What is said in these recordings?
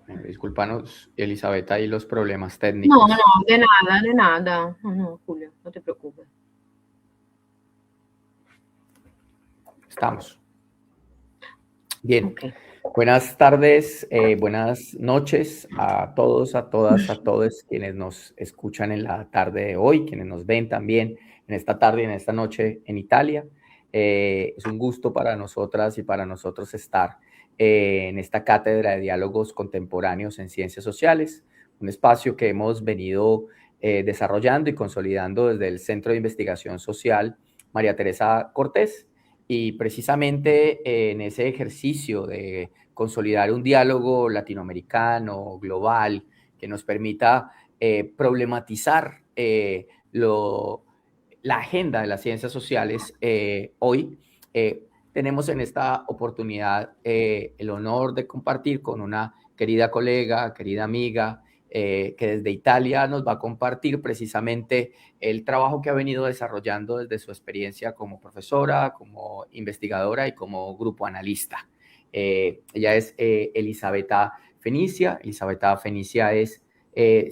Bueno, discúlpanos, Elisabetta, y los problemas No, técnicos. no, de nada, de nada. No, Julio, no te preocupes. Estamos. Bien. Ok. Buenas tardes, buenas noches a todos, a todas, a todos quienes nos escuchan en la tarde de hoy, quienes nos ven también en esta tarde y en esta noche en Italia. Es un gusto para nosotras y para nosotros estar en esta cátedra de diálogos contemporáneos en ciencias sociales, un espacio que hemos venido desarrollando y consolidando desde el Centro de Investigación Social María Teresa Cortés. Y precisamente en ese ejercicio de consolidar un diálogo latinoamericano, global, que nos permita problematizar la agenda de las ciencias sociales hoy, tenemos en esta oportunidad el honor de compartir con una querida colega, querida amiga, que desde Italia nos va a compartir precisamente el trabajo que ha venido desarrollando desde su experiencia como profesora, como investigadora y como grupo analista. Ella es Elisabetta Fenicia. Elisabetta Fenicia es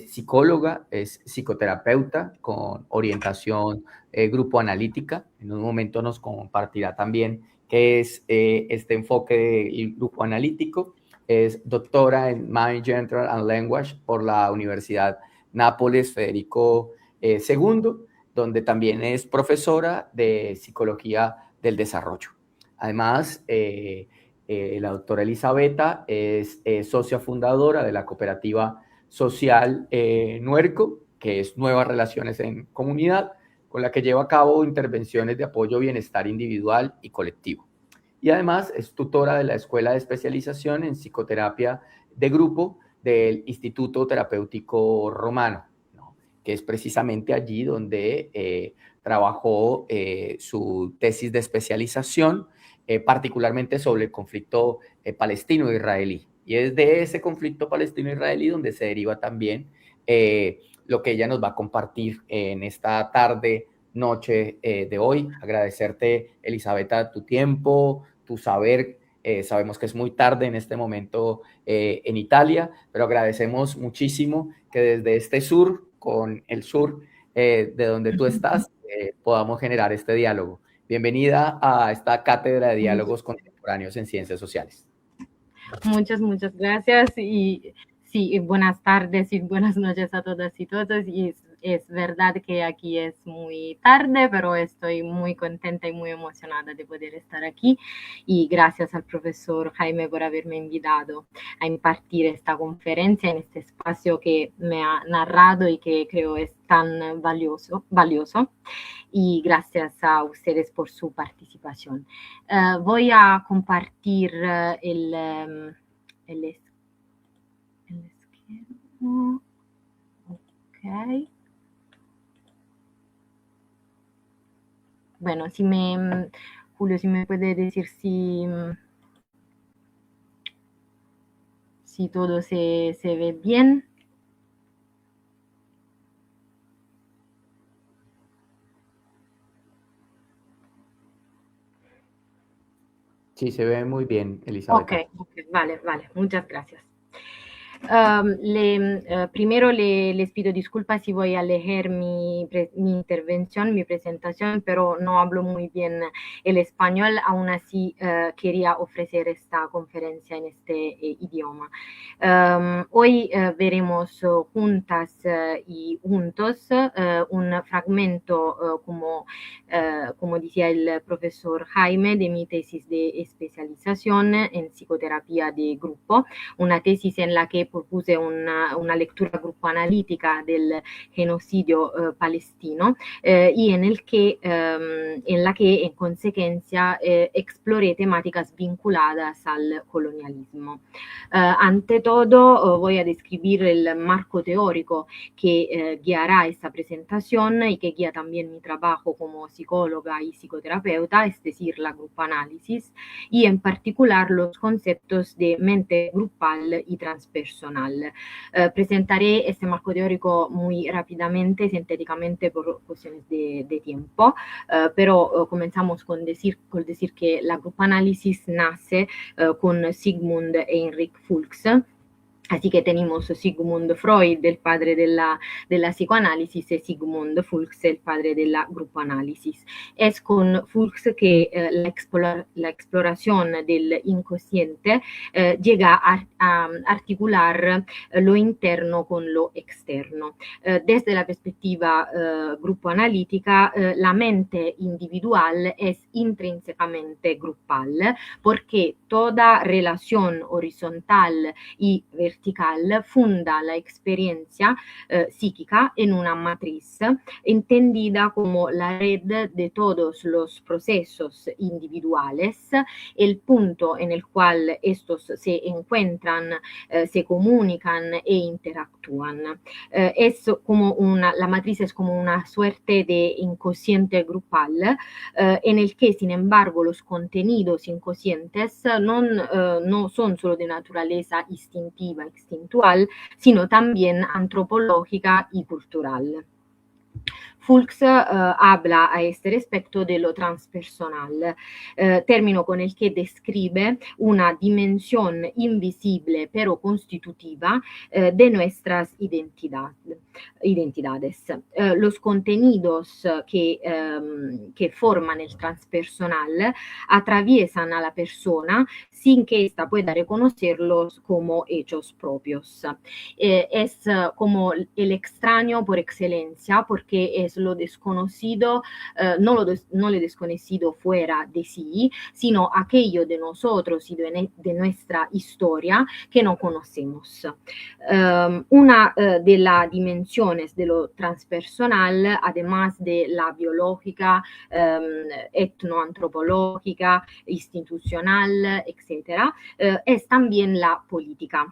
psicóloga, es psicoterapeuta con orientación grupo analítica. En un momento nos compartirá también qué es este enfoque del grupo analítico. Es doctora en Mind, Gender and Language por la Universidad Nápoles Federico II, donde también es profesora de Psicología del Desarrollo. Además, la doctora Elisabetta es socia fundadora de la cooperativa social Nuerco, que es Nuevas Relaciones en Comunidad, con la que lleva a cabo intervenciones de apoyo bienestar individual y colectivo. Y además es tutora de la Escuela de Especialización en Psicoterapia de Grupo del Instituto Terapéutico Romano, ¿no? Que es precisamente allí donde trabajó su tesis de especialización, particularmente sobre el conflicto palestino-israelí. Y es de ese conflicto palestino-israelí donde se deriva también lo que ella nos va a compartir en esta tarde, noche de hoy. Agradecerte, Elisabetta, tu tiempo, tu saber. Sabemos que es muy tarde en este momento en Italia, pero agradecemos muchísimo que desde este sur, con el sur de donde tú estás, podamos generar este diálogo. Bienvenida a esta cátedra de diálogos contemporáneos en ciencias sociales. Muchas gracias y sí, buenas tardes y buenas noches a todas y todos. Y es verdad que aquí es muy tarde, pero estoy muy contenta y muy emocionada de poder estar aquí. Y gracias al profesor Jaime por haberme invitado a impartir esta conferencia en este espacio que me ha narrado y que creo es tan valioso. Y gracias a ustedes por su participación. Voy a compartir el esquema. Ok. Bueno, Julio, si me puede decir si todo se ve bien. Sí, se ve muy bien, Elisabetta. Ok, vale, muchas gracias. Primero les pido disculpas si voy a leer mi intervención, mi presentación, pero no hablo muy bien el español, aún así quería ofrecer esta conferencia en este idioma. Hoy veremos juntas y juntos un fragmento, como decía el profesor Jaime, de mi tesis de especialización en psicoterapia de grupo, una tesis en la que propuse una lectura grupo analítica del genocidio palestino y en la que en consecuencia exploré temáticas vinculadas al colonialismo. Ante todo voy a describir el marco teórico que guiará esta presentación y que guía también mi trabajo como psicóloga y psicoterapeuta, es decir, la grupo análisis, y en particular los conceptos de mente grupal y transpersonal. Presentaré este marco teórico muy rápidamente, sintéticamente por cuestiones de tiempo, pero comenzamos con decir que la grupo análisis nace con Sigmund Heinrich Fuchs Así que tenemos Sigmund Freud, el padre de la psicoanálisis, y Sigmund Fuchs, el padre de la grupoanálisis. Es con Fuchs que la exploración del inconsciente llega a articular lo interno con lo externo. Desde la perspectiva grupoanalítica, la mente individual es intrínsecamente grupal, porque toda relación horizontal y vertical funda la experiencia psíquica en una matriz entendida como la red de todos los procesos individuales, el punto en el cual estos se encuentran, se comunican e interactúan. La matriz es como una suerte de inconsciente grupal en el que, sin embargo, los contenidos inconscientes no son solo de naturaleza instintiva, instintual, sino también antropológica y cultural. Fuchs habla a este respecto de lo transpersonal, término con el que describe una dimensión invisible pero constitutiva de nuestras identidades. Los contenidos que forman el transpersonal atraviesan a la persona sin que ésta pueda reconocerlos como hechos propios. Es como el extraño por excelencia, porque es lo desconocido, no lo desconocido fuera de sí, sino aquello de nosotros y de nuestra historia que no conocemos. Una de las dimensiones de lo transpersonal, además de la biológica, etnoantropológica, institucional, etc., es también la política.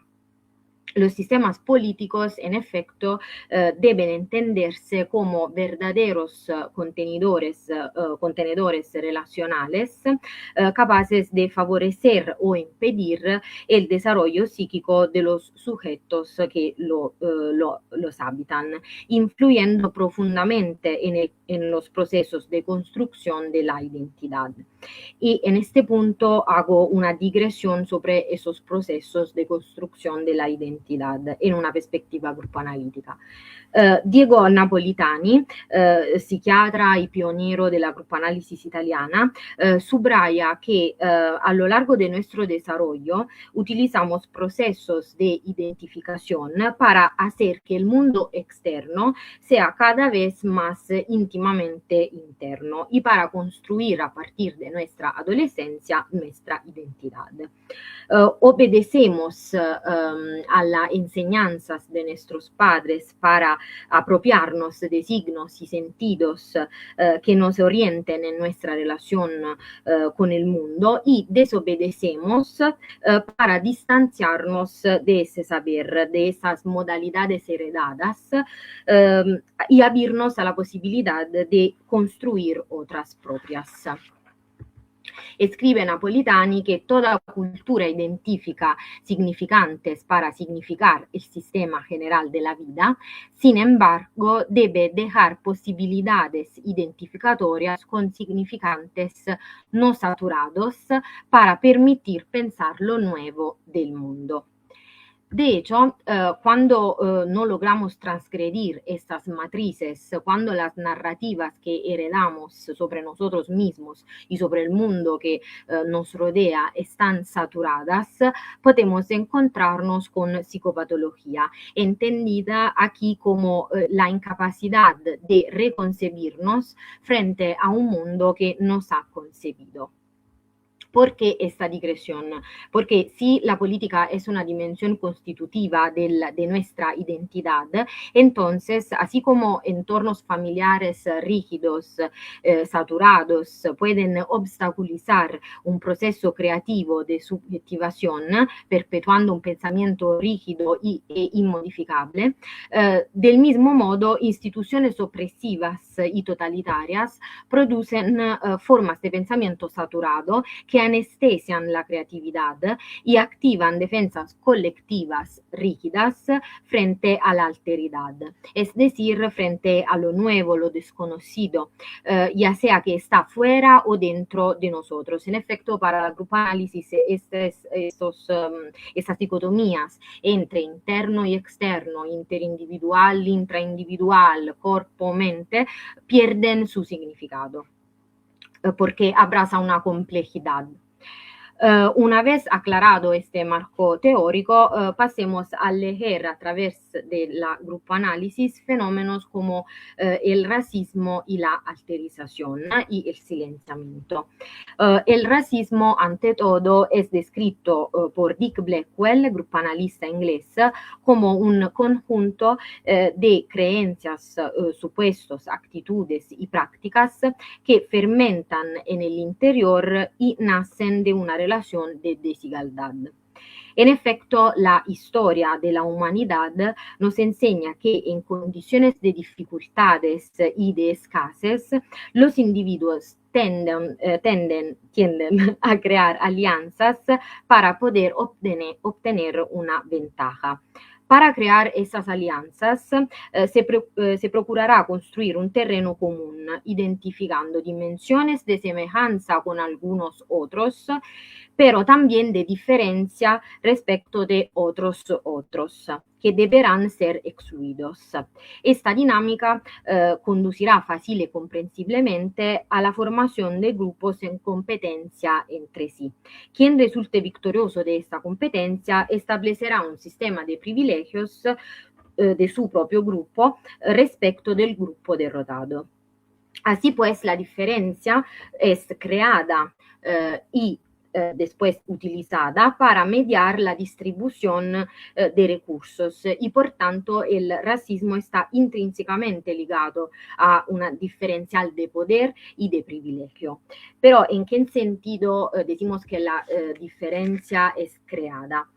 Los sistemas políticos, en efecto, deben entenderse como verdaderos contenedores relacionales capaces de favorecer o impedir el desarrollo psíquico de los sujetos que los habitan, influyendo profundamente en los procesos de construcción de la identidad. Y en este punto hago una digresión sobre esos procesos de construcción de la identidad en una perspectiva grupoanalítica. Diego Napolitani, psiquiatra y pionero de la grupoanálisis italiana, subraya que a lo largo de nuestro desarrollo utilizamos procesos de identificación para hacer que el mundo externo sea cada vez más íntimamente interno y para construir a partir de nuestra adolescencia nuestra identidad. Obedecemos a las enseñanzas de nuestros padres para apropiarnos de signos y sentidos que nos orienten en nuestra relación con el mundo, y desobedecemos para distanciarnos de ese saber, de esas modalidades heredadas, y abrirnos a la posibilidad de construir otras propias. Escribe Napolitani que toda cultura identifica significantes para significar el sistema general de la vida, sin embargo, debe dejar posibilidades identificatorias con significantes no saturados para permitir pensar lo nuevo del mundo. De hecho, cuando no logramos transgredir estas matrices, cuando las narrativas que heredamos sobre nosotros mismos y sobre el mundo que nos rodea están saturadas, podemos encontrarnos con psicopatología, entendida aquí como la incapacidad de reconcebirnos frente a un mundo que nos ha concebido. ¿Por qué esta digresión? Porque si la política es una dimensión constitutiva de nuestra identidad, entonces, así como entornos familiares rígidos, saturados, pueden obstaculizar un proceso creativo de subjetivación, perpetuando un pensamiento rígido e inmodificable, del mismo modo, instituciones opresivas y totalitarias producen formas de pensamiento saturado que anestesian la creatividad y activan defensas colectivas rígidas frente a la alteridad, es decir, frente a lo nuevo, lo desconocido, ya sea que está fuera o dentro de nosotros. En efecto, para la grupo análisis, estas dicotomías entre interno y externo, interindividual, intraindividual, corpo, mente, pierden su significado, porque abraza una complejidad. Una vez aclarado este marco teórico, pasemos a leer a través de la grupo análisis fenómenos como el racismo y la alterización y el silenciamiento. El racismo, ante todo, es descrito por Dick Blackwell, grupo analista inglés, como un conjunto de creencias, supuestos, actitudes y prácticas que fermentan en el interior y nacen de una relación de desigualdad. En efecto, la historia de la humanidad nos enseña que en condiciones de dificultades y de escasez, los individuos tienden a crear alianzas para poder obtener una ventaja. Para crear esas alianzas se procurará construir un terreno común, identificando dimensiones de semejanza con algunos otros, pero también de diferencia respecto de otros que deberán ser excluidos. Esta dinámica conducirá fácil y comprensiblemente a la formación de grupos en competencia entre sí. Quien resulte victorioso de esta competencia establecerá un sistema de privilegios de su propio grupo respecto del grupo derrotado. Así pues, la diferencia es creada y después utilizada para mediar la distribución de recursos y por tanto el racismo está intrínsecamente ligado a una diferencial de poder y de privilegio. Pero ¿en qué sentido decimos que la diferencia es creada?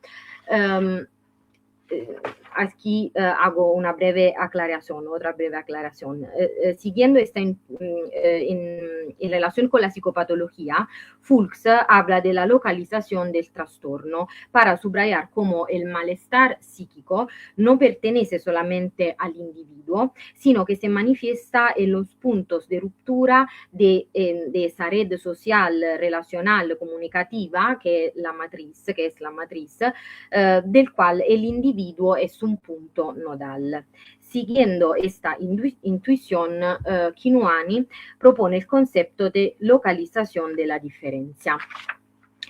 Aquí hago una breve aclaración, otra breve aclaración. Siguiendo esta en relación con la psicopatología, Fulks habla de la localización del trastorno para subrayar cómo el malestar psíquico no pertenece solamente al individuo, sino que se manifiesta en los puntos de ruptura de esa red social, relacional, comunicativa, que es la matriz, del cual el individuo es un punto nodal. Siguiendo esta intuición, Kinuani propone el concepto de localización de la diferencia.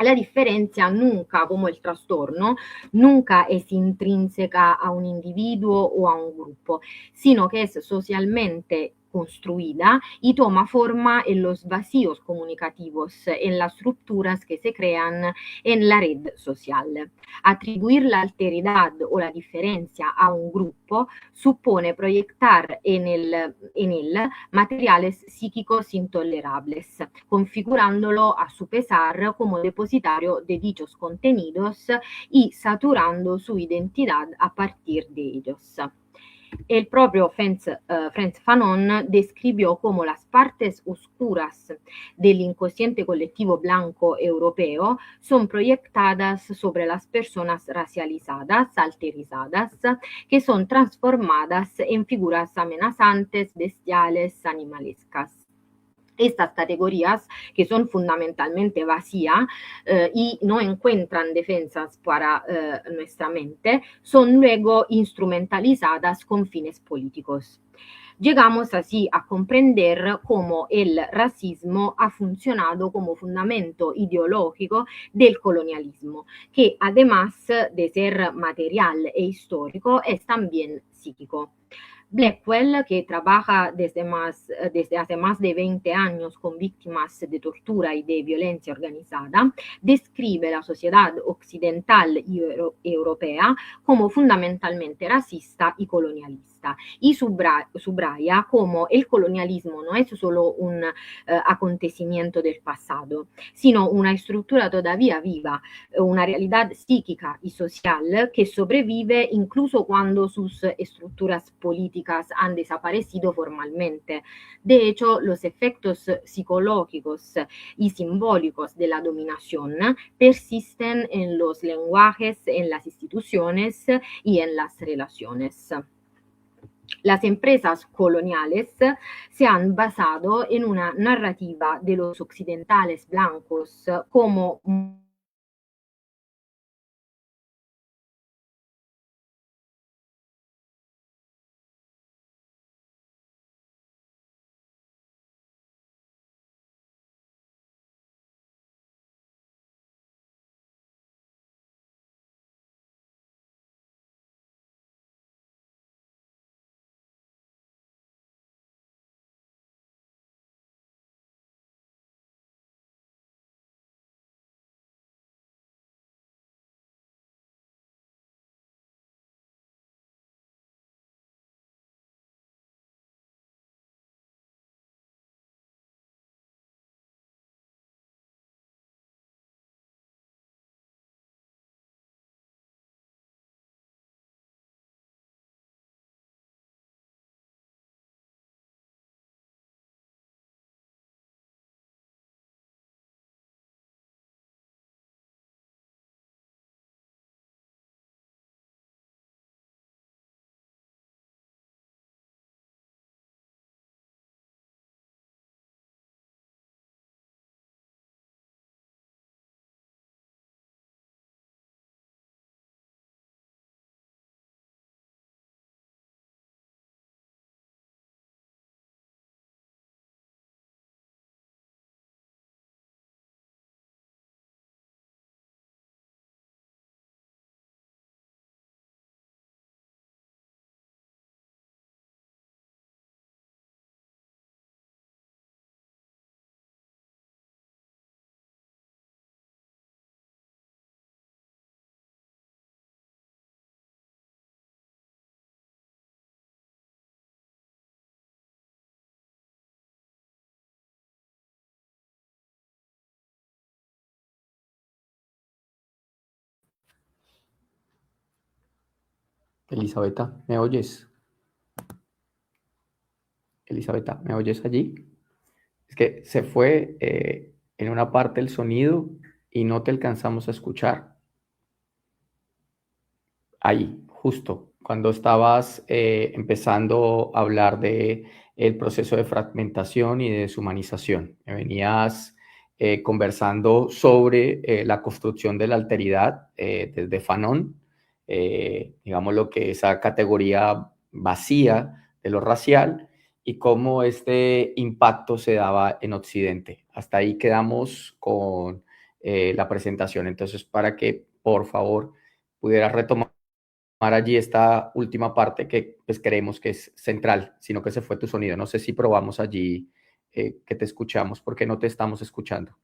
La diferencia nunca, como el trastorno, nunca es intrínseca a un individuo o a un grupo, sino que es socialmente construida y toma forma en los vacíos comunicativos, en las rupturas que se crean en la red social. Atribuir la alteridad o la diferencia a un grupo supone proyectar en él materiales psíquicos intolerables, configurándolo a su pesar como depositario de dichos contenidos y saturando su identidad a partir de ellos. El propio Frantz Fanon describió cómo las partes oscuras del inconsciente colectivo blanco europeo son proyectadas sobre las personas racializadas, alterizadas, que son transformadas en figuras amenazantes, bestiales, animalescas. Estas categorías, que son fundamentalmente vacías y no encuentran defensas para nuestra mente, son luego instrumentalizadas con fines políticos. Llegamos así a comprender cómo el racismo ha funcionado como fundamento ideológico del colonialismo, que además de ser material e histórico, es también psíquico. Blackwell, que trabaja desde hace más de 20 años con víctimas de tortura y de violencia organizada, describe la sociedad occidental y europea como fundamentalmente racista y colonialista. feminista y subraya cómo el colonialismo no es solo un acontecimiento del pasado, sino una estructura todavía viva, una realidad psíquica y social que sobrevive incluso cuando sus estructuras políticas han desaparecido formalmente. De hecho, los efectos psicológicos y simbólicos de la dominación persisten en los lenguajes, en las instituciones y en las relaciones. Las empresas coloniales se han basado en una narrativa de los occidentales blancos como Elisabetta, ¿me oyes? Elisabetta, ¿me oyes allí? Es que se fue en una parte el sonido y no te alcanzamos a escuchar. Ahí, justo, cuando estabas empezando a hablar de el proceso de fragmentación y de deshumanización. Me venías conversando sobre la construcción de la alteridad desde Fanon, digamos lo que esa categoría vacía de lo racial y cómo este impacto se daba en Occidente. Hasta ahí quedamos con la presentación. Entonces, para que por favor pudieras retomar allí esta última parte que pues creemos que es central, sino que se fue tu sonido. No sé si probamos allí que te escuchamos porque no te estamos escuchando.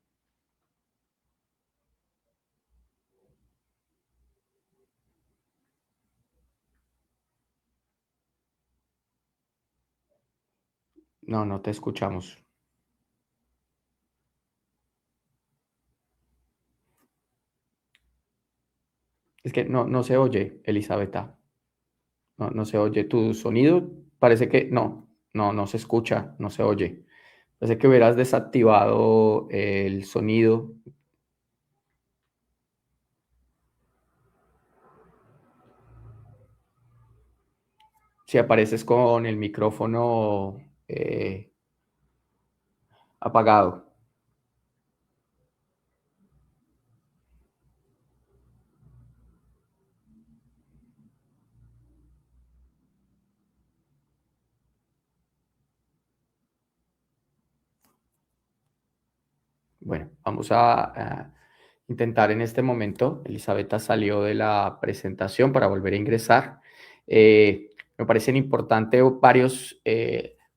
No, no te escuchamos. Es que no se oye, Elisabetta. No se oye. Tu sonido parece que no se escucha, no se oye. Parece que hubieras desactivado el sonido. Si apareces con el micrófono apagado. Bueno, vamos a intentar en este momento. Elisabetta salió de la presentación para volver a ingresar. Me parecen importantes varios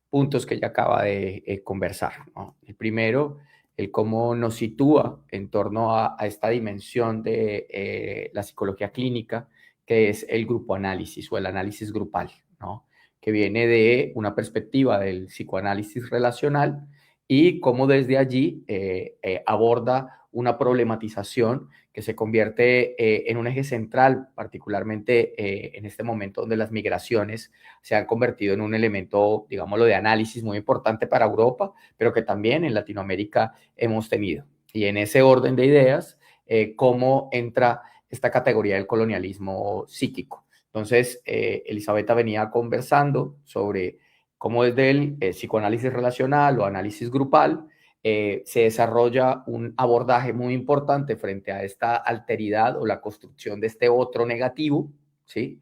puntos que ella acaba de conversar, ¿no? El primero, el cómo nos sitúa en torno a esta dimensión de la psicología clínica, que es el grupo análisis o el análisis grupal, ¿no? que viene de una perspectiva del psicoanálisis relacional y cómo desde allí aborda una problematización que se convierte en un eje central, particularmente en este momento donde las migraciones se han convertido en un elemento, digámoslo, de análisis muy importante para Europa, pero que también en Latinoamérica hemos tenido. Y en ese orden de ideas, cómo entra esta categoría del colonialismo psíquico. Entonces, Elisabetta venía conversando sobre cómo desde el psicoanálisis relacional o análisis grupal se desarrolla un abordaje muy importante frente a esta alteridad o la construcción de este otro negativo, ¿sí?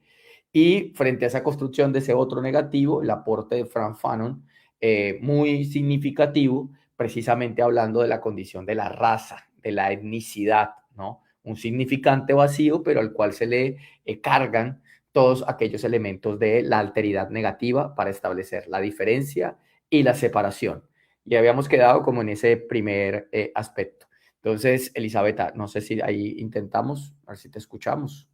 Y frente a esa construcción de ese otro negativo, el aporte de Frantz Fanon, muy significativo, precisamente hablando de la condición de la raza, de la etnicidad, ¿no? Un significante vacío, pero al cual se le cargan todos aquellos elementos de la alteridad negativa para establecer la diferencia y la separación. Y habíamos quedado como en ese primer aspecto. Entonces, Elisabetta, no sé si ahí intentamos, a ver si te escuchamos.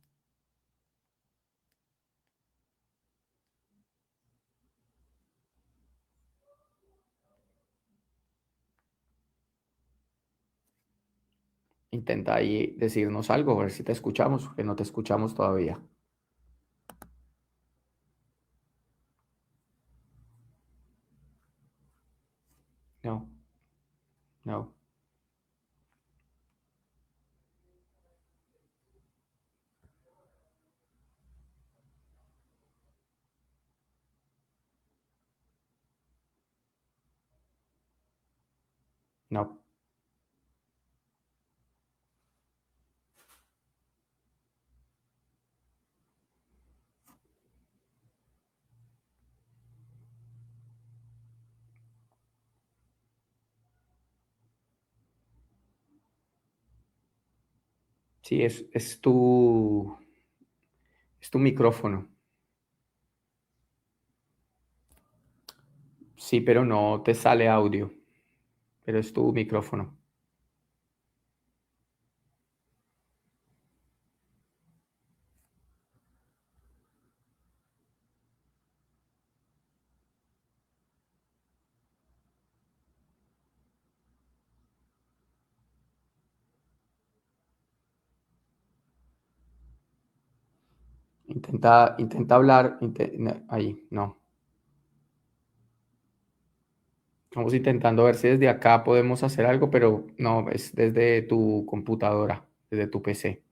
Intenta ahí decirnos algo, a ver si te escuchamos, que no te escuchamos todavía. No, no. No. Sí, es tu micrófono. Sí, pero no te sale audio, pero es tu micrófono. Intenta hablar, ahí, no. Estamos intentando ver si desde acá podemos hacer algo, pero no, es desde tu computadora, desde tu PC.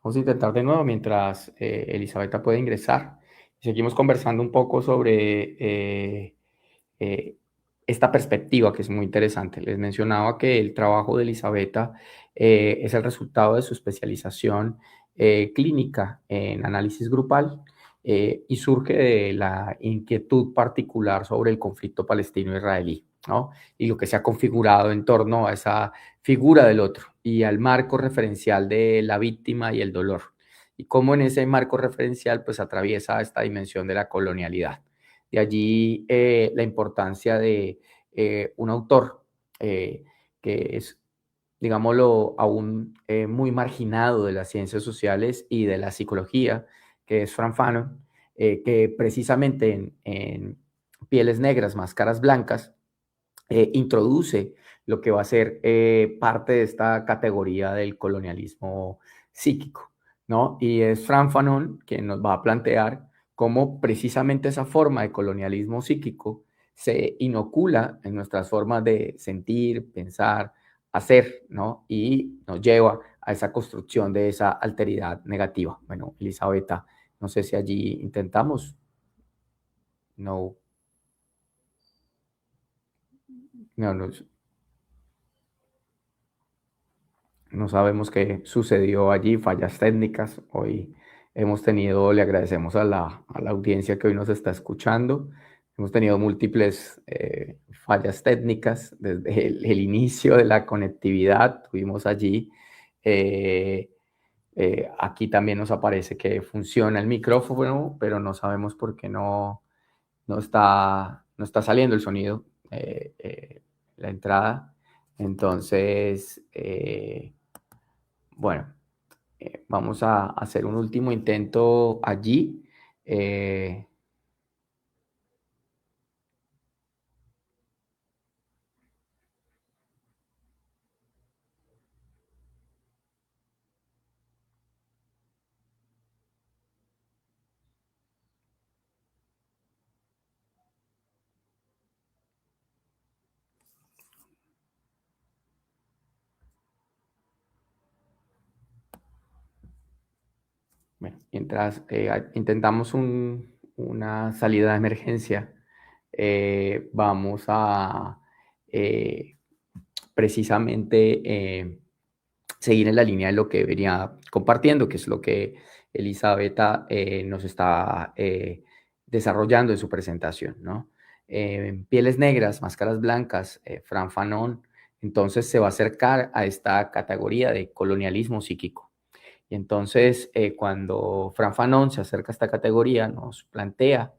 Vamos a intentar de nuevo mientras Elisabetta puede ingresar. Seguimos conversando un poco sobre eh, esta perspectiva que es muy interesante. Les mencionaba que el trabajo de Elisabetta es el resultado de su especialización clínica en análisis grupal y surge de la inquietud particular sobre el conflicto palestino-israelí, ¿no? Y lo que se ha configurado en torno a esa figura del otro y al marco referencial de la víctima y el dolor. Y cómo en ese marco referencial pues atraviesa esta dimensión de la colonialidad. De allí la importancia de un autor que es, digámoslo, aún muy marginado de las ciencias sociales y de la psicología, que es Frantz Fanon, que precisamente en Pieles Negras, Máscaras Blancas, introduce lo que va a ser parte de esta categoría del colonialismo psíquico, ¿no? Y es Frantz Fanon quien nos va a plantear cómo precisamente esa forma de colonialismo psíquico se inocula en nuestras formas de sentir, pensar, hacer, ¿no? Y nos lleva a esa construcción de esa alteridad negativa. Bueno, Elisabetta, no sé si allí intentamos. No, no, no, no sabemos qué sucedió allí, fallas técnicas. Hoy hemos tenido, le agradecemos a la audiencia que hoy nos está escuchando. hemos tenido múltiples fallas técnicas desde el inicio de la conectividad. Tuvimos allí, aquí también nos aparece que funciona el micrófono, pero no sabemos por qué no está saliendo el sonido, la entrada. Entonces, bueno, vamos a hacer un último intento allí. Bueno, mientras intentamos una salida de emergencia, vamos a precisamente seguir en la línea de lo que venía compartiendo, que es lo que Elisabetta nos está desarrollando en su presentación, ¿no? Pieles negras, máscaras blancas, Frantz Fanon, entonces se va a acercar a esta categoría de colonialismo psíquico. Y entonces, cuando Frantz Fanon se acerca a esta categoría, nos plantea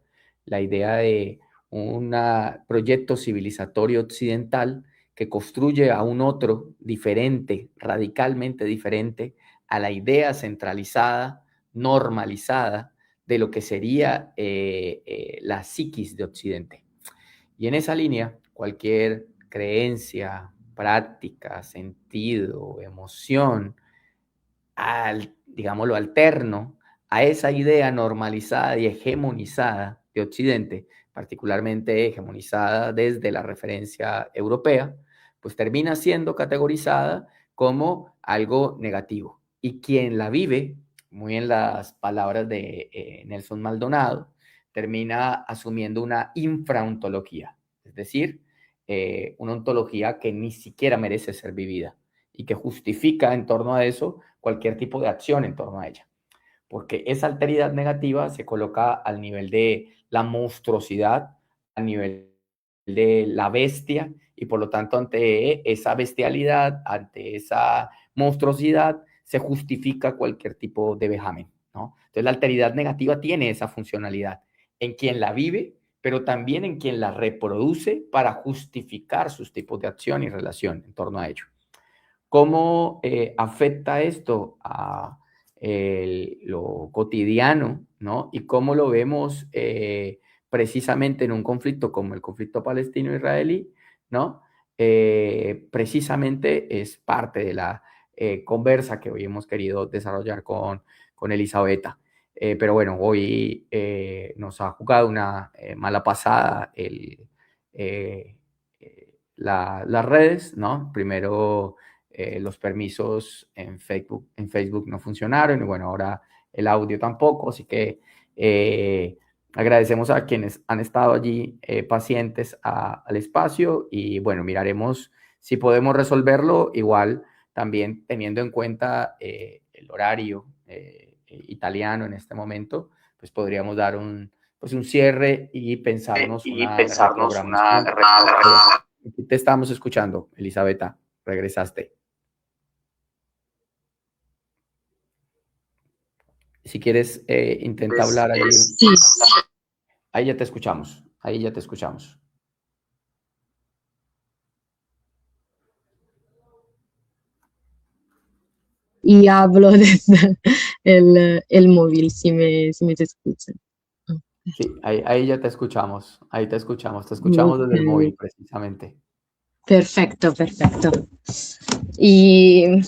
la idea de un proyecto civilizatorio occidental que construye a un otro diferente, radicalmente diferente a la idea centralizada, normalizada de lo que sería la psiquis de Occidente. Y en esa línea, cualquier creencia, práctica, sentido, emoción, digámoslo, alterno a esa idea normalizada y hegemonizada de Occidente, particularmente hegemonizada desde la referencia europea, pues termina siendo categorizada como algo negativo. Y quien la vive, muy en las palabras de Nelson Maldonado, termina asumiendo una infraontología, es decir, una ontología que ni siquiera merece ser vivida y que justifica en torno a eso cualquier tipo de acción en torno a ella. Porque esa alteridad negativa se coloca al nivel de la monstruosidad, al nivel de la bestia, y por lo tanto ante esa bestialidad, ante esa monstruosidad, se justifica cualquier tipo de vejamen, ¿no? Entonces la alteridad negativa tiene esa funcionalidad en quien la vive, pero también en quien la reproduce para justificar sus tipos de acción y relación en torno a ello. ¿Cómo afecta esto a lo cotidiano, ¿no? Y cómo lo vemos precisamente en un conflicto como el conflicto palestino-israelí, ¿no? Precisamente es parte de la conversa que hoy hemos querido desarrollar con Elisabetta. Pero bueno, hoy nos ha jugado una mala pasada las redes, ¿no? Primero los permisos en Facebook no funcionaron y bueno, ahora el audio tampoco, así que agradecemos a quienes han estado allí pacientes al espacio y bueno, miraremos si podemos resolverlo, igual también teniendo en cuenta el horario italiano en este momento, pues podríamos dar un cierre y pensarnos una reprogramación. Te estamos escuchando, Elisabetta, regresaste. Si quieres, intenta hablar allí. Sí. Ahí ya te escuchamos, ahí ya te escuchamos. Y hablo desde el móvil, si me se escucha. Sí, ahí ya te escuchamos, ahí te escuchamos desde el móvil precisamente. Perfecto, perfecto. Y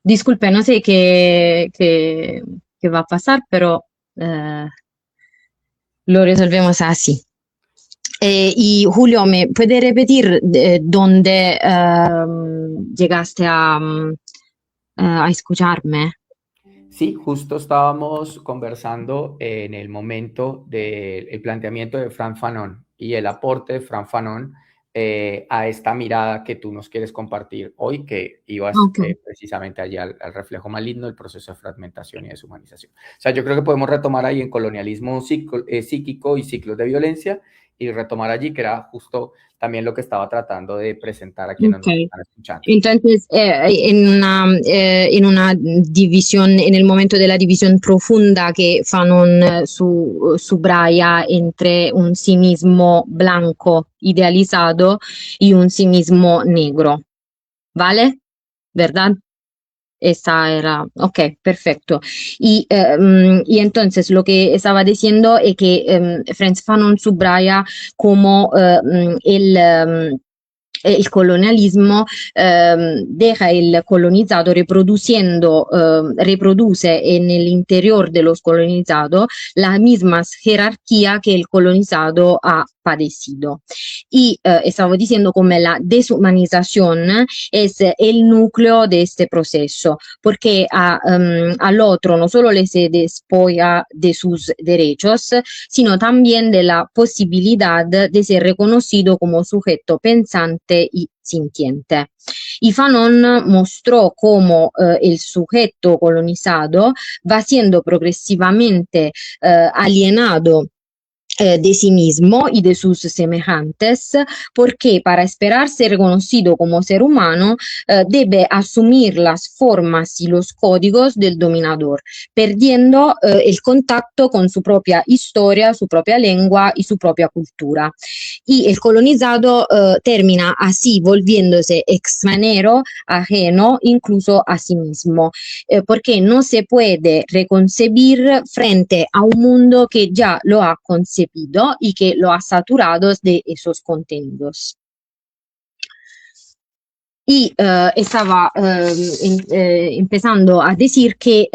disculpe, no sé qué va a pasar, pero lo resolvemos así. Y Julio, ¿me puede repetir dónde llegaste a escucharme? Sí, justo estábamos conversando en el momento del planteamiento de Frantz Fanon y el aporte de Frantz Fanon a esta mirada que tú nos quieres compartir hoy, que ibas precisamente allí al reflejo maligno, el proceso de fragmentación y deshumanización. O sea, yo creo que podemos retomar ahí en colonialismo psíquico y ciclos de violencia y retomar allí, que era justo también lo que estaba tratando de presentar a quienes nos están escuchando. Entonces, en una división, en el momento de la división profunda que Fanon subraya entre un cinismo blanco idealizado y un cinismo negro, ¿vale? ¿Verdad? Esa era, ok, perfecto. Y entonces lo que estaba diciendo es que Frantz Fanon subraya como el colonialismo deja el colonizado reproduce en el interior de los colonizados la misma jerarquía que el colonizado ha padecido. Y estaba diciendo como la deshumanización es el núcleo de este proceso, porque al otro no solo le se despoja de sus derechos, sino también de la posibilidad de ser reconocido como sujeto pensante y sintiente. Y Fanon mostró cómo el sujeto colonizado va siendo progresivamente alienado de sí mismo y de sus semejantes, porque para esperar ser reconocido como ser humano debe asumir las formas y los códigos del dominador, perdiendo el contacto con su propia historia, su propia lengua y su propia cultura. Y el colonizado termina así volviéndose extranjero, ajeno, incluso a sí mismo, porque no se puede reconcebir frente a un mundo que ya lo ha concebido y que lo ha saturado de esos contenidos. Y estaba empezando a decir que,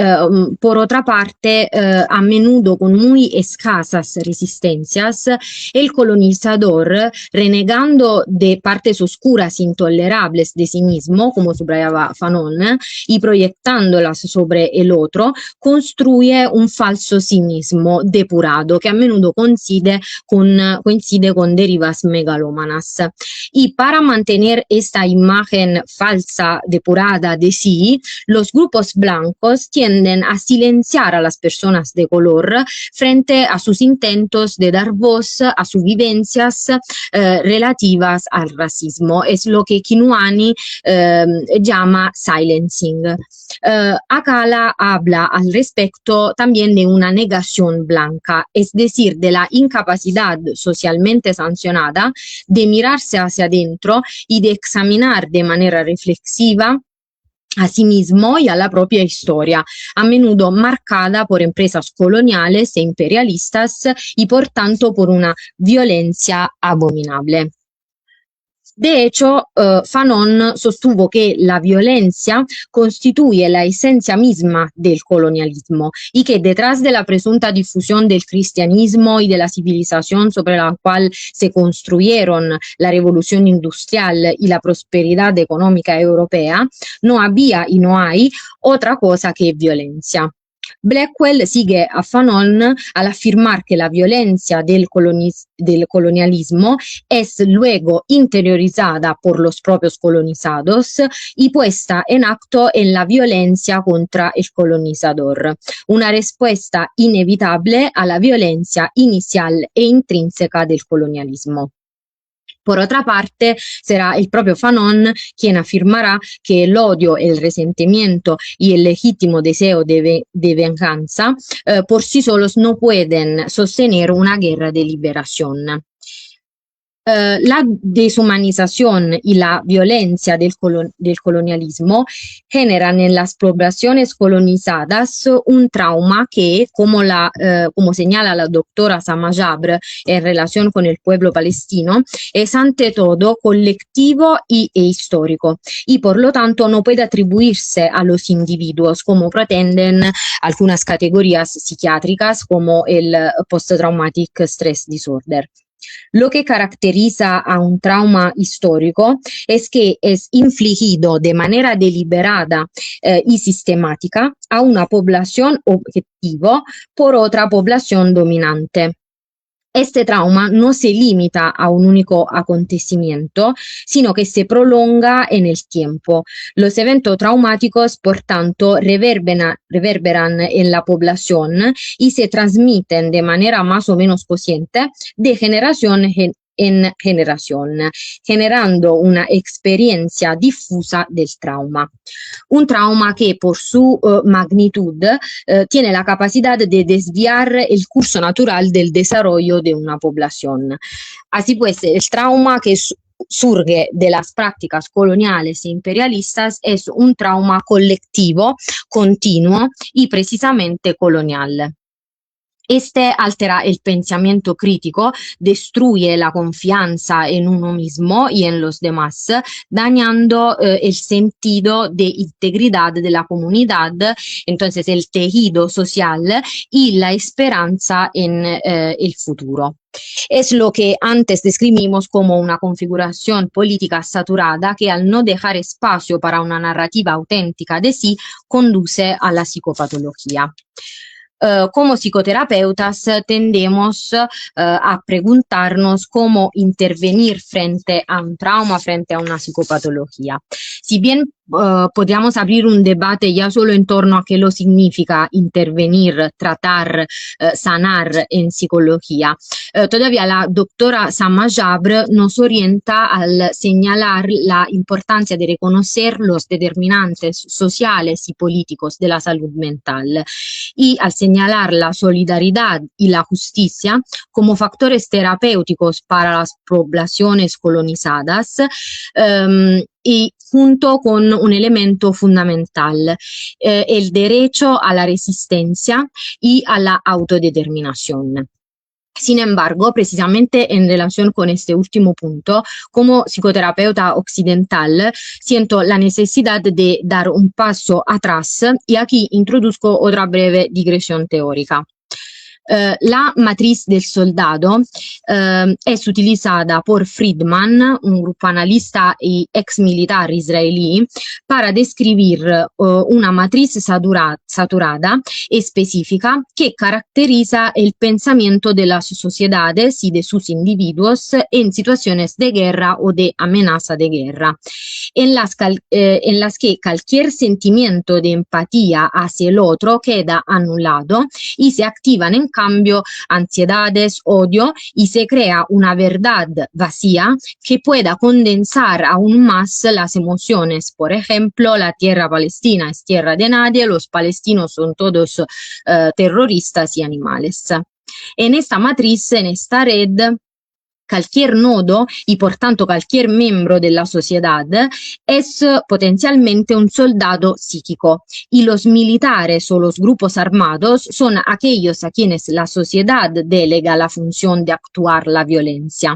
por otra parte, a menudo con muy escasas resistencias, el colonizador, renegando de partes oscuras intolerables de sí mismo, como subrayaba Fanon, y proyectándolas sobre el otro, construye un falso sí mismo depurado que a menudo coincide con derivas megalómanas. Y para mantener esta imagen falsa, depurada de sí, los grupos blancos tienden a silenciar a las personas de color frente a sus intentos de dar voz a sus vivencias relativas al racismo. Es lo que Kinuani llama silencing. Akala habla al respecto también de una negación blanca, es decir, de la incapacidad socialmente sancionada de mirarse hacia adentro y de examinar de manera reflexiva a sí mismo y a la propia historia, a menudo marcada por empresas coloniales e imperialistas y por tanto por una violencia abominable. De hecho, Fanon sostuvo que la violencia constituye la esencia misma del colonialismo y que detrás de la presunta difusión del cristianismo y de la civilización sobre la cual se construyeron la revolución industrial y la prosperidad económica europea, no había y no hay otra cosa que violencia. Blackwell sigue a Fanon al afirmar que la violencia del colonialismo es luego interiorizada por los propios colonizados y puesta en acto en la violencia contra el colonizador, una respuesta inevitable a la violencia inicial e intrínseca del colonialismo. Por otra parte, será el propio Fanon quien afirmará que el odio, el resentimiento y el legítimo deseo de venganza por sí solos no pueden sostener una guerra de liberación. La deshumanización y la violencia del colonialismo generan en las poblaciones colonizadas un trauma que, como señala la doctora Sama Jabr en relación con el pueblo palestino, es ante todo colectivo e histórico y por lo tanto no puede atribuirse a los individuos como pretenden algunas categorías psiquiátricas como el post-traumatic stress disorder. Lo que caracteriza a un trauma histórico es que es infligido de manera deliberada y sistemática a una población objetivo por otra población dominante. Este trauma no se limita a un único acontecimiento, sino que se prolonga en el tiempo. Los eventos traumáticos, por tanto, reverberan en la población y se transmiten de manera más o menos consciente de generación en generación, generando una experiencia difusa del trauma. Un trauma que por su magnitud tiene la capacidad de desviar el curso natural del desarrollo de una población. Así pues, el trauma que surge de las prácticas coloniales e imperialistas es un trauma colectivo, continuo y precisamente colonial. Este altera el pensamiento crítico, destruye la confianza en uno mismo y en los demás, dañando el sentido de integridad de la comunidad, entonces el tejido social y la esperanza en el futuro. Es lo que antes describimos como una configuración política saturada que al no dejar espacio para una narrativa auténtica de sí, conduce a la psicopatología. Como psicoterapeutas tendemos a preguntarnos cómo intervenir frente a un trauma, frente a una psicopatología. Si bien podríamos abrir un debate ya solo en torno a qué lo significa intervenir, tratar, sanar en psicología, todavía la doctora Sama Jabr nos orienta al señalar la importancia de reconocer los determinantes sociales y políticos de la salud mental y al señalar la solidaridad y la justicia como factores terapéuticos para las poblaciones colonizadas, y junto con un elemento fundamental, el derecho a la resistencia y a la autodeterminación. Sin embargo, precisamente en relación con este último punto, como psicoterapeuta occidental, siento la necesidad de dar un paso atrás y aquí introduzco otra breve digresión teórica. La matriz del soldado es utilizada por Friedman, un grupo analista y ex militar israelí, para describir una matriz saturada y específica que caracteriza el pensamiento de las sociedades y de sus individuos en situaciones de guerra o de amenaza de guerra, en las que cualquier sentimiento de empatía hacia el otro queda anulado y se activan en cambio ansiedades, odio y se crea una verdad vacía que pueda condensar aún más las emociones. Por ejemplo, la tierra palestina es tierra de nadie, los palestinos son todos terroristas y animales. En esta matriz, en esta red, cualquier nodo y por tanto cualquier miembro de la sociedad es potencialmente un soldado psíquico y los militares o los grupos armados son aquellos a quienes la sociedad delega la función de actuar la violencia.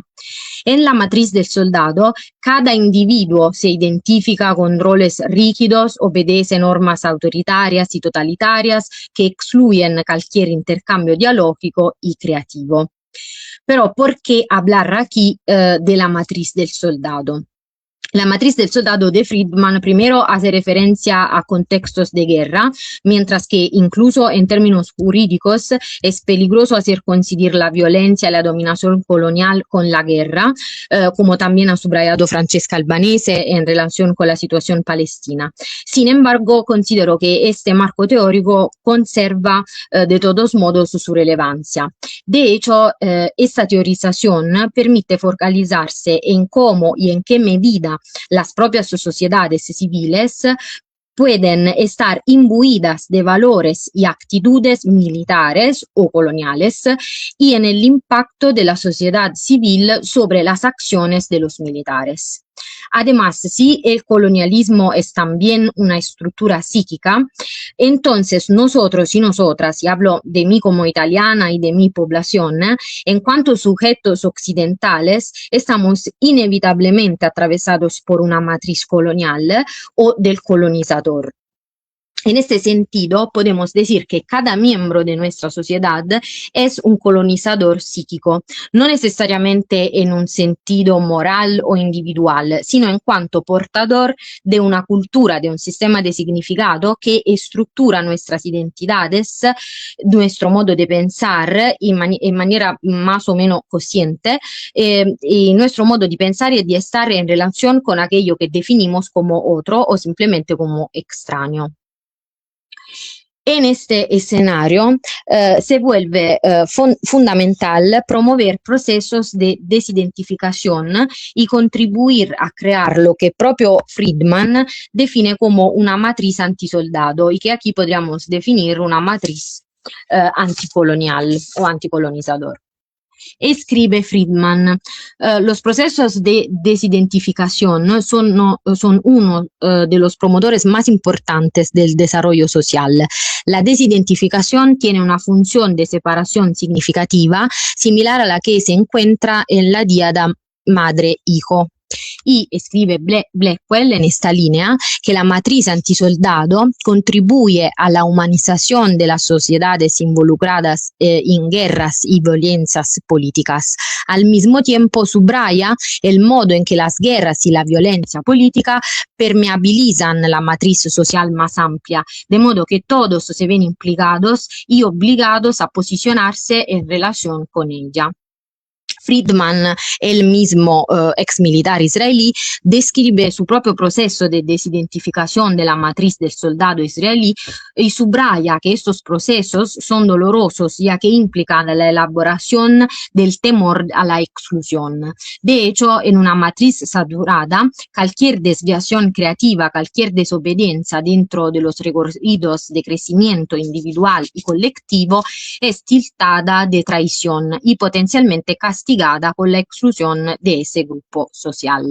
En la matriz del soldado, cada individuo se identifica con roles rígidos, obedece normas autoritarias y totalitarias que excluyen cualquier intercambio dialógico y creativo. Pero ¿por qué hablar aquí de la matriz del soldado? La matriz del soldado de Friedman primero hace referencia a contextos de guerra, mientras que incluso en términos jurídicos es peligroso hacer coincidir la violencia y la dominación colonial con la guerra, como también ha subrayado Francesca Albanese en relación con la situación palestina. Sin embargo, considero que este marco teórico conserva de todos modos su relevancia. De hecho, esta teorización permite focalizarse en cómo y en qué medida las propias sociedades civiles pueden estar imbuidas de valores y actitudes militares o coloniales y en el impacto de la sociedad civil sobre las acciones de los militares. Además, si el colonialismo es también una estructura psíquica, entonces nosotros y nosotras, y hablo de mí como italiana y de mi población, en cuanto sujetos occidentales, estamos inevitablemente atravesados por una matriz colonial o del colonizador. En este sentido, podemos decir que cada miembro de nuestra sociedad es un colonizador psíquico, no necesariamente en un sentido moral o individual, sino en cuanto portador de una cultura, de un sistema de significado que estructura nuestras identidades, nuestro modo de pensar en manera más o menos consciente, y nuestro modo de pensar y de estar en relación con aquello que definimos como otro o simplemente como extraño. En este escenario se vuelve fundamental promover procesos de desidentificación y contribuir a crear lo que propio Friedman define como una matriz antisoldado y que aquí podríamos definir una matriz anticolonial o anticolonizador. Escribe Friedman, los procesos de desidentificación son uno de los promotores más importantes del desarrollo social. La desidentificación tiene una función de separación significativa similar a la que se encuentra en la díada madre-hijo. Y escribe Blackwell en esta línea que la matriz antisoldado contribuye a la humanización de las sociedades involucradas en guerras y violencias políticas. Al mismo tiempo subraya el modo en que las guerras y la violencia política permeabilizan la matriz social más amplia, de modo que todos se ven implicados y obligados a posicionarse en relación con ella. Friedman, el mismo ex militar israelí, describe su propio proceso de desidentificación de la matriz del soldado israelí y subraya que estos procesos son dolorosos ya que implican la elaboración del temor a la exclusión. De hecho, en una matriz saturada, cualquier desviación creativa, cualquier desobediencia dentro de los recorridos de crecimiento individual y colectivo es tiltada de traición y potencialmente castigada con la exclusión de ese grupo social.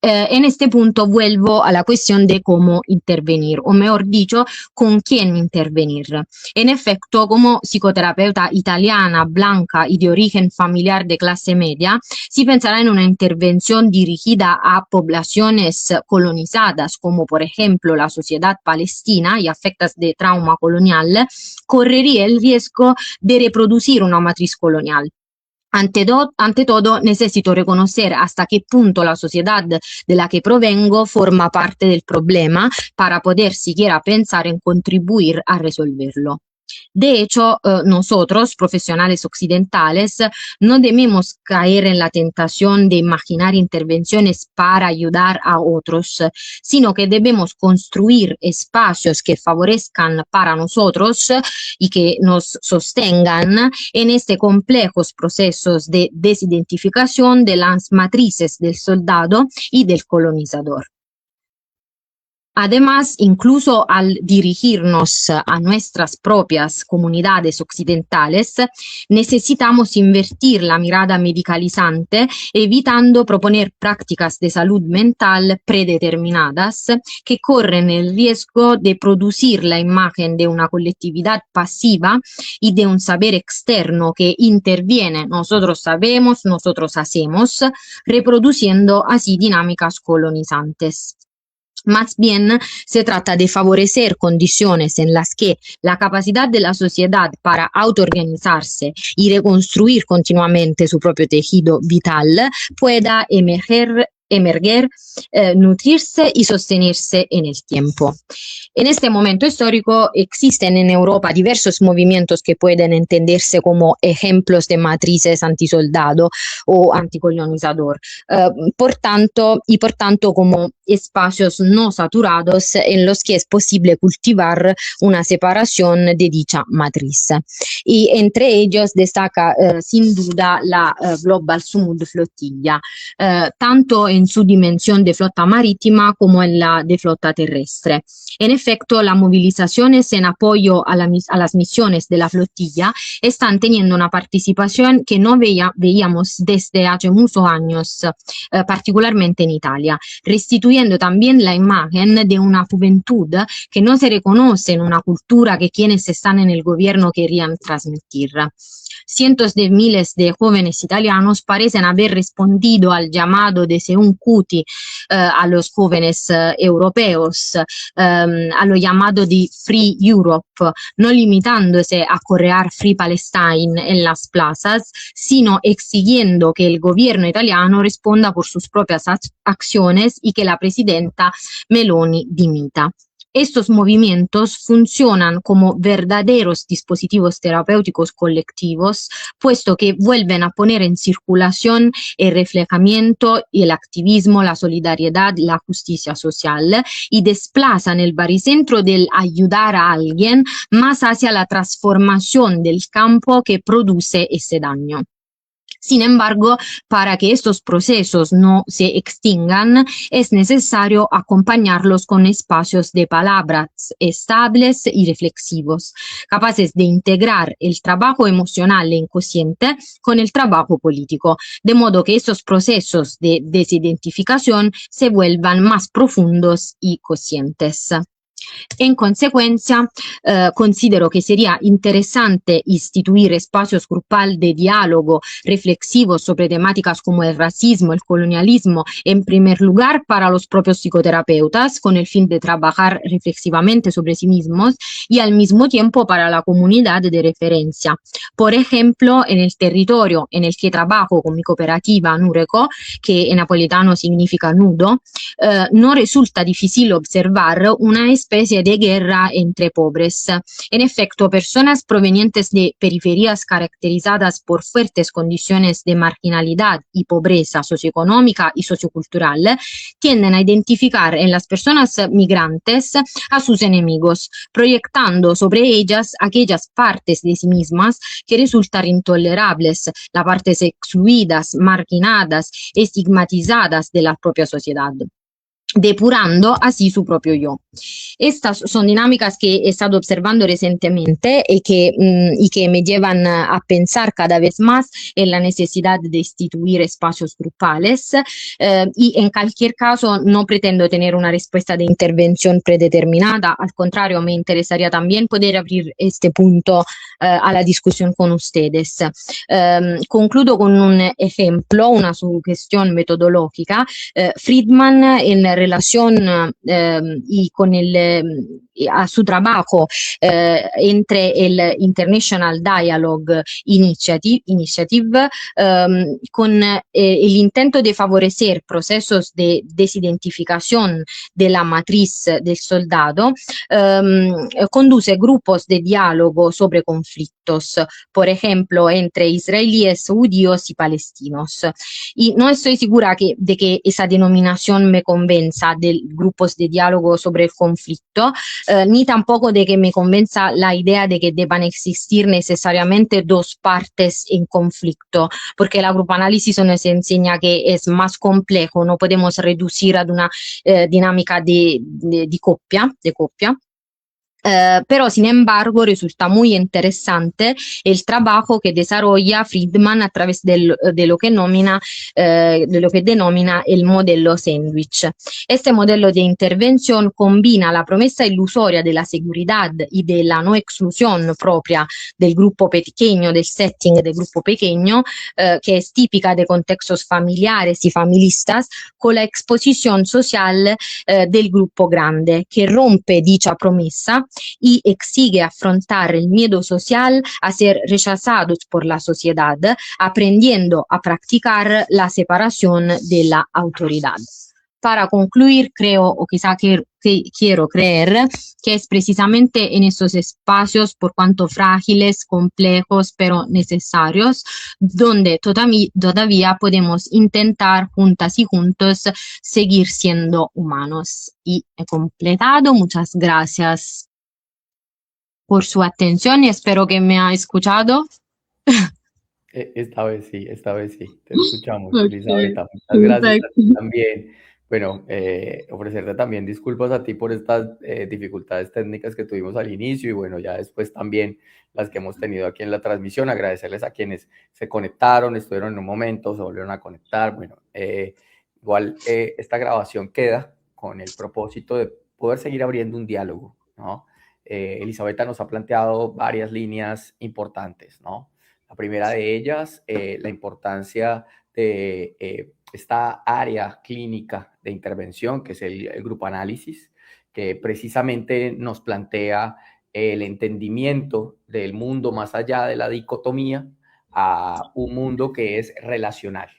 En este punto vuelvo a la cuestión de cómo intervenir, o mejor dicho, con quién intervenir. En efecto, como psicoterapeuta italiana, blanca y de origen familiar de clase media, si pensará en una intervención dirigida a poblaciones colonizadas, como por ejemplo la sociedad palestina y afectadas de trauma colonial, correría el riesgo de reproducir una matriz colonial. Ante todo, necesito reconocer hasta qué punto la sociedad de la que provengo forma parte del problema para poder siquiera pensar en contribuir a resolverlo. De hecho, nosotros, profesionales occidentales, no debemos caer en la tentación de imaginar intervenciones para ayudar a otros, sino que debemos construir espacios que favorezcan para nosotros y que nos sostengan en este complejos procesos de desidentificación de las matrices del soldado y del colonizador. Además, incluso al dirigirnos a nuestras propias comunidades occidentales, necesitamos invertir la mirada medicalizante, evitando proponer prácticas de salud mental predeterminadas que corren el riesgo de producir la imagen de una colectividad pasiva y de un saber externo que interviene, nosotros sabemos, nosotros hacemos, reproduciendo así dinámicas colonizantes. Más bien se trata de favorecer condiciones en las que la capacidad de la sociedad para autoorganizarse y reconstruir continuamente su propio tejido vital pueda emerger, nutrirse y sostenerse en el tiempo. En este momento histórico existen en Europa diversos movimientos que pueden entenderse como ejemplos de matrices antisoldado o anticolonizador, por tanto como espacios no saturados en los que es posible cultivar una separación de dicha matriz. Y entre ellos destaca sin duda la Global Sumud Flotilla, tanto en su dimensión de flota marítima como en la de flota terrestre. En efecto, las movilizaciones en apoyo a las misiones de la flotilla están teniendo una participación que no veíamos desde hace muchos años, particularmente en Italia, restituyendo también la imagen de una juventud que no se reconoce en una cultura que quienes están en el gobierno querían transmitir. Cientos de miles de jóvenes italianos parecen haber respondido al llamado de un cuti a los jóvenes europeos, a lo llamado de Free Europe, no limitándose a corear Free Palestine en las plazas, sino exigiendo que el gobierno italiano responda por sus propias acciones y que la presidenta Meloni dimita. Estos movimientos funcionan como verdaderos dispositivos terapéuticos colectivos, puesto que vuelven a poner en circulación el reflejamiento, el activismo, la solidaridad, la justicia social y desplazan el baricentro del ayudar a alguien más hacia la transformación del campo que produce ese daño. Sin embargo, para que estos procesos no se extingan, es necesario acompañarlos con espacios de palabras estables y reflexivos, capaces de integrar el trabajo emocional e inconsciente con el trabajo político, de modo que estos procesos de desidentificación se vuelvan más profundos y conscientes. En consecuencia, considero que sería interesante instituir espacios grupales de diálogo reflexivos sobre temáticas como el racismo, el colonialismo, en primer lugar para los propios psicoterapeutas, con el fin de trabajar reflexivamente sobre sí mismos y al mismo tiempo para la comunidad de referencia. Por ejemplo, en el territorio en el que trabajo con mi cooperativa Nureco, que en napolitano significa nudo, no resulta difícil observar una especie de guerra entre pobres. En efecto, personas provenientes de periferias caracterizadas por fuertes condiciones de marginalidad y pobreza socioeconómica y sociocultural tienden a identificar en las personas migrantes a sus enemigos, proyectando sobre ellas aquellas partes de sí mismas que resultan intolerables, las partes excluidas, marginadas, estigmatizadas de la propia sociedad, depurando así su propio yo. Estas son dinámicas que he estado observando recientemente y que me llevan a pensar cada vez más en la necesidad de instituir espacios grupales y en cualquier caso no pretendo tener una respuesta de intervención predeterminada, al contrario me interesaría también poder abrir este punto a la discusión con ustedes. Concludo con un ejemplo, una sugestión metodológica. Friedman en relación y con a su trabajo entre el International Dialogue Initiative con el intento de favorecer procesos de desidentificación de la matriz del soldado, conduce grupos de diálogo sobre conflictos, por ejemplo, entre israelíes, judíos y palestinos. Y no estoy segura de que esa denominación me convenza de grupos de diálogo sobre el conflicto, ni tampoco de que me convenza la idea de que deban existir necesariamente dos partes en conflicto, porque la grupoanálisis nos enseña que es más complejo, no podemos reducir a una dinámica de coppia. Pero sin embargo resulta muy interesante el trabajo que desarrolla Friedman a través de lo que denomina el modelo sándwich. Este modelo de intervención combina la promesa ilusoria de la seguridad y de la no exclusión propia del grupo pequeño, del setting del grupo pequeño, que es típica de contextos familiares y familistas, con la exposición social del grupo grande, que rompe dicha promesa y exige afrontar el miedo social a ser rechazados por la sociedad, aprendiendo a practicar la separación de la autoridad. Para concluir, creo, o quizá quiero creer, que es precisamente en estos espacios, por cuanto frágiles, complejos, pero necesarios, donde todavía podemos intentar juntas y juntos seguir siendo humanos. Y he completado. Muchas gracias por su atención y espero que me haya escuchado. Esta vez sí, te escuchamos, Okay. Elisabetta. Muchas gracias a ti también. Bueno, ofrecerte también disculpas a ti por estas dificultades técnicas que tuvimos al inicio y bueno, ya después también las que hemos tenido aquí en la transmisión. Agradecerles a quienes se conectaron, estuvieron en un momento, se volvieron a conectar. Bueno, igual esta grabación queda con el propósito de poder seguir abriendo un diálogo, ¿no? Elisabetta nos ha planteado varias líneas importantes, ¿no? La primera de ellas, la importancia de esta área clínica de intervención, que es el grupo análisis, que precisamente nos plantea el entendimiento del mundo más allá de la dicotomía a un mundo que es relacional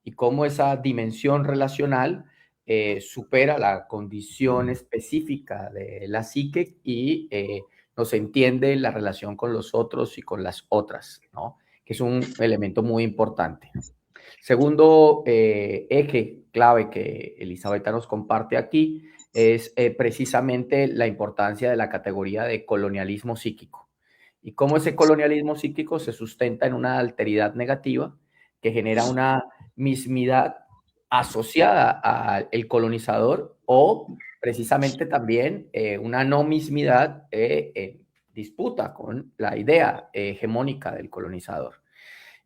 y cómo esa dimensión relacional supera la condición específica de la psique y nos entiende la relación con los otros y con las otras, ¿no? Que es un elemento muy importante. Segundo eje clave que Elisabetta nos comparte aquí es precisamente la importancia de la categoría de colonialismo psíquico y cómo ese colonialismo psíquico se sustenta en una alteridad negativa que genera una mismidad asociada al colonizador o precisamente también una no mismidad en disputa con la idea hegemónica del colonizador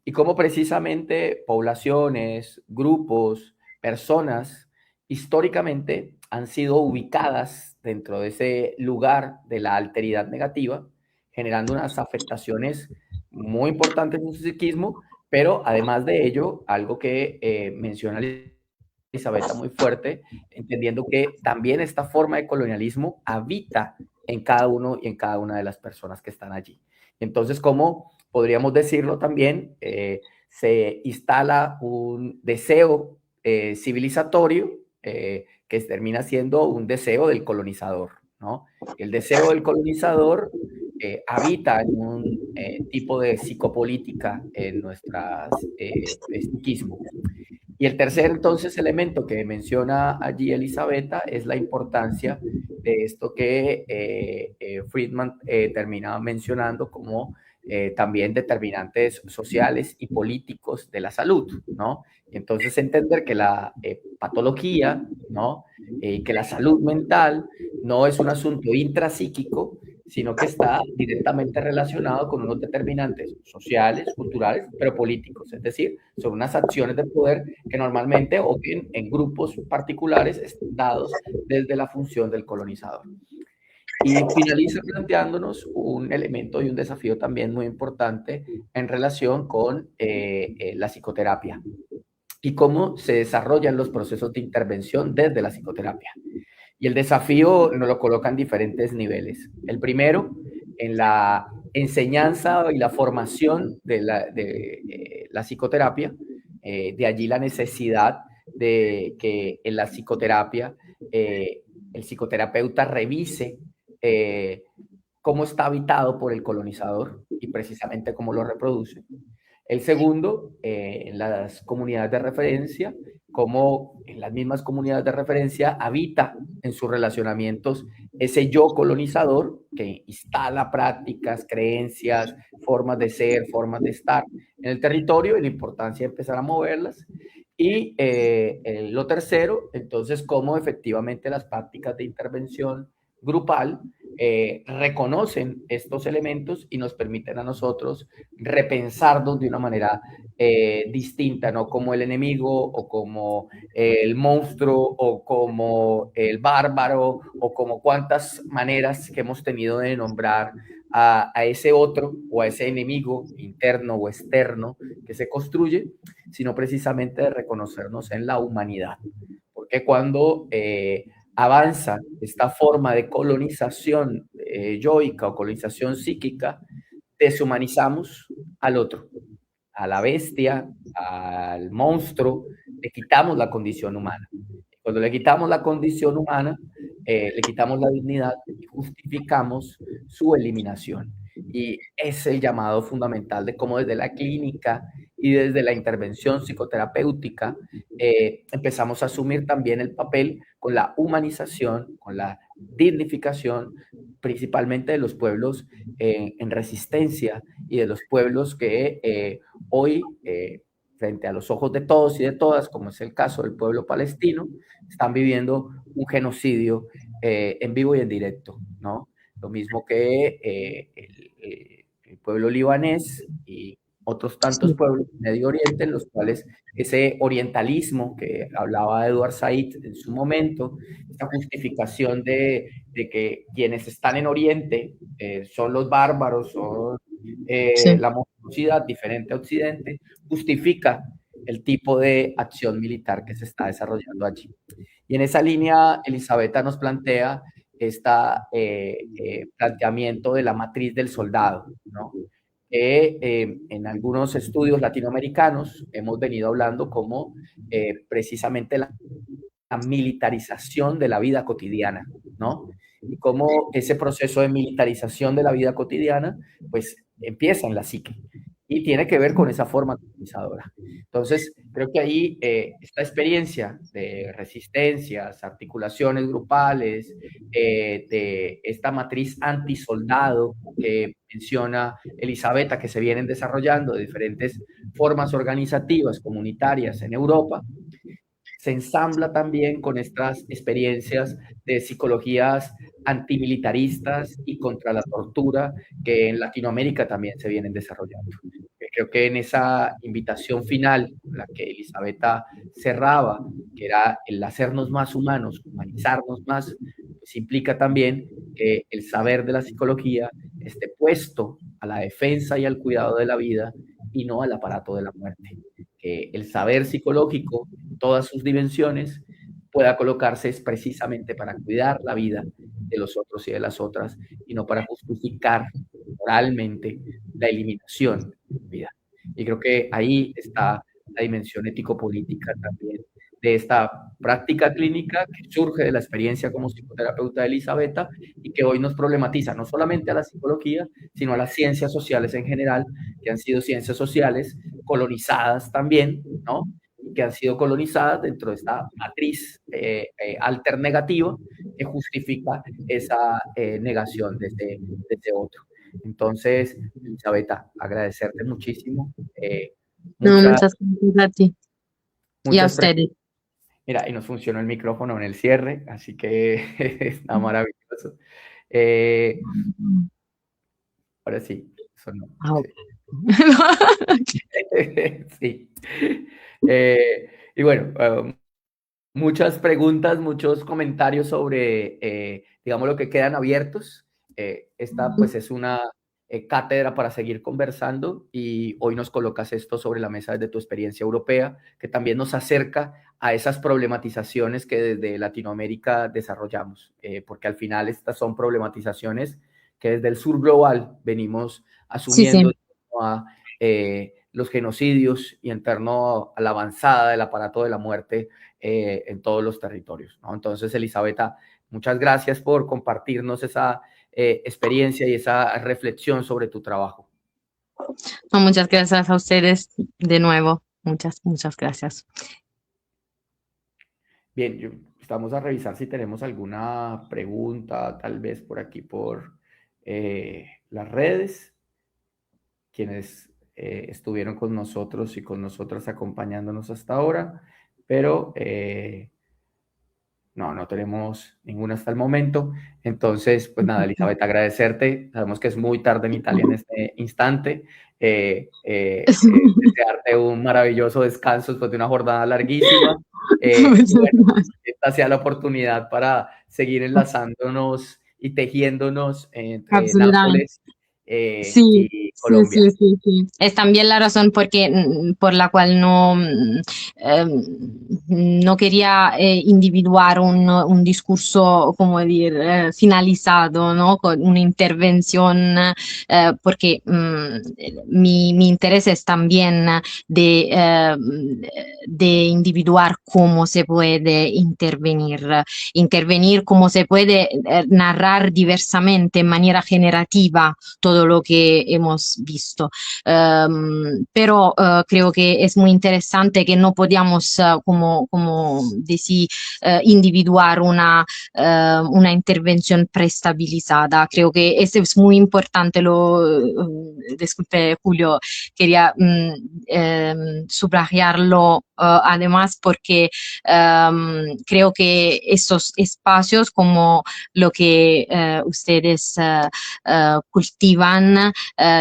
y cómo precisamente poblaciones, grupos, personas, históricamente han sido ubicadas dentro de ese lugar de la alteridad negativa, generando unas afectaciones muy importantes en su psiquismo, pero además de ello, algo que menciona Elisabetta muy fuerte, entendiendo que también esta forma de colonialismo habita en cada uno y en cada una de las personas que están allí. Entonces, ¿cómo podríamos decirlo también? Se instala un deseo civilizatorio que termina siendo un deseo del colonizador, ¿no? El deseo del colonizador habita en un tipo de psicopolítica en nuestro psiquismo. Y el tercer, entonces, elemento que menciona allí Elisabetta es la importancia de esto que Friedman termina mencionando como también determinantes sociales y políticos de la salud, ¿no? Y entonces entender que la patología, ¿no? Que la salud mental no es un asunto intrapsíquico, sino que está directamente relacionado con unos determinantes sociales, culturales, pero políticos, es decir, son unas acciones de poder que normalmente o en grupos particulares dados desde la función del colonizador. Y finaliza planteándonos un elemento y un desafío también muy importante en relación con la psicoterapia y cómo se desarrollan los procesos de intervención desde la psicoterapia. Y el desafío nos lo coloca en diferentes niveles. El primero, en la enseñanza y la formación de la psicoterapia, de allí la necesidad de que en la psicoterapia el psicoterapeuta revise eh, cómo está habitado por el colonizador y precisamente cómo lo reproduce. El segundo, en las comunidades de referencia, cómo en las mismas comunidades de referencia habita en sus relacionamientos ese yo colonizador que instala prácticas, creencias, formas de ser, formas de estar en el territorio y la importancia de empezar a moverlas. Y lo tercero, entonces, cómo efectivamente las prácticas de intervención grupal reconocen estos elementos y nos permiten a nosotros repensarnos de una manera distinta, no como el enemigo o como el monstruo o como el bárbaro o como cuantas maneras que hemos tenido de nombrar a ese otro o a ese enemigo interno o externo que se construye, sino precisamente de reconocernos en la humanidad. Porque cuando avanza esta forma de colonización yoica o colonización psíquica, deshumanizamos al otro, a la bestia, al monstruo, le quitamos la condición humana. Cuando le quitamos la condición humana, le quitamos la dignidad y justificamos su eliminación. Y es el llamado fundamental de cómo desde la clínica y desde la intervención psicoterapéutica empezamos a asumir también el papel con la humanización, con la dignificación, principalmente de los pueblos en resistencia y de los pueblos que hoy, frente a los ojos de todos y de todas, como es el caso del pueblo palestino, están viviendo un genocidio en vivo y en directo, ¿no? Lo mismo que el pueblo libanés y otros tantos pueblos del Medio Oriente, en los cuales ese orientalismo que hablaba Edward Said en su momento, esta justificación de que quienes están en Oriente son los bárbaros, son la monstruosidad diferente a Occidente, justifica el tipo de acción militar que se está desarrollando allí. Y en esa línea, Elisabetta nos plantea este planteamiento de la matriz del soldado, ¿no? En algunos estudios latinoamericanos hemos venido hablando como precisamente la militarización de la vida cotidiana, ¿no? Y cómo ese proceso de militarización de la vida cotidiana, pues empieza en la psique y tiene que ver con esa forma colonizadora. Entonces, creo que ahí esta experiencia de resistencias, articulaciones grupales, de esta matriz antisoldado que menciona Elisabetta, que se vienen desarrollando de diferentes formas organizativas comunitarias en Europa, se ensambla también con estas experiencias de psicologías antimilitaristas y contra la tortura que en Latinoamérica también se vienen desarrollando. Creo que en esa invitación final, la que Elisabetta cerraba, que era el hacernos más humanos, humanizarnos más, pues implica también que el saber de la psicología esté puesto a la defensa y al cuidado de la vida y no al aparato de la muerte. Que el saber psicológico, en todas sus dimensiones, pueda colocarse precisamente para cuidar la vida de los otros y de las otras, y no para justificar moralmente la eliminación de vida. Y creo que ahí está la dimensión ético-política también de esta práctica clínica que surge de la experiencia como psicoterapeuta de Elisabetta y que hoy nos problematiza no solamente a la psicología, sino a las ciencias sociales en general, que han sido ciencias sociales colonizadas también, ¿no? Y que han sido colonizadas dentro de esta matriz alternativa que justifica esa negación desde otro. Entonces, Elisabetta, agradecerte muchísimo. No, muchas gracias a ti y a ustedes. Mira, y nos funcionó el micrófono en el cierre, así que está maravilloso. Ahora sí, sonó. Sí. Y bueno, muchas preguntas, muchos comentarios sobre, digamos, lo que quedan abiertos. Esta pues es una cátedra para seguir conversando y hoy nos colocas esto sobre la mesa desde tu experiencia europea, que también nos acerca a esas problematizaciones que desde Latinoamérica desarrollamos, porque al final estas son problematizaciones que desde el sur global venimos asumiendo. Sí, sí. A los genocidios y en torno a la avanzada del aparato de la muerte en todos los territorios, ¿no? Entonces, Elisabetta, muchas gracias por compartirnos esa experiencia y esa reflexión sobre tu trabajo. No, muchas gracias a ustedes de nuevo. Muchas gracias. Bien, estamos a revisar si tenemos alguna pregunta, tal vez por aquí por las redes. Quienes estuvieron con nosotros y con nosotras acompañándonos hasta ahora, pero no tenemos ninguna hasta el momento. Entonces, pues nada, Elisabetta, agradecerte. Sabemos que es muy tarde en Italia en este instante. Desearte un maravilloso descanso después de una jornada larguísima. Bueno, esta sea la oportunidad para seguir enlazándonos y tejiéndonos entre Nápoles sí, y Colombia. Sí. Es también la razón por la cual no quería individuar un discurso, como decir, finalizado, ¿no? Con una intervención, porque mi interés es también de individuar cómo se puede intervenir, cómo se puede narrar diversamente, en manera generativa, todo lo que hemos visto. Pero creo que es muy interesante que no podíamos, como decir, individuar una intervención preestabilizada. Creo que eso es muy importante. Disculpe, Julio, quería subrayarlo además porque creo que esos espacios como lo que ustedes cultivan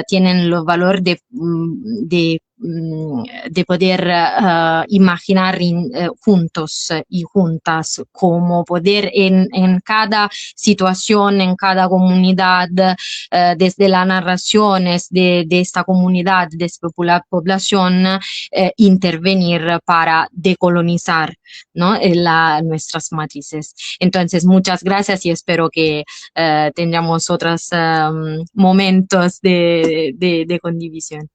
tienen el valor de de poder imaginar juntos y juntas cómo poder en cada situación, en cada comunidad, desde las narraciones de esta comunidad, de esta población, intervenir para decolonizar, ¿no? Nuestras matrices. Entonces, muchas gracias y espero que tengamos otros momentos de condivisión.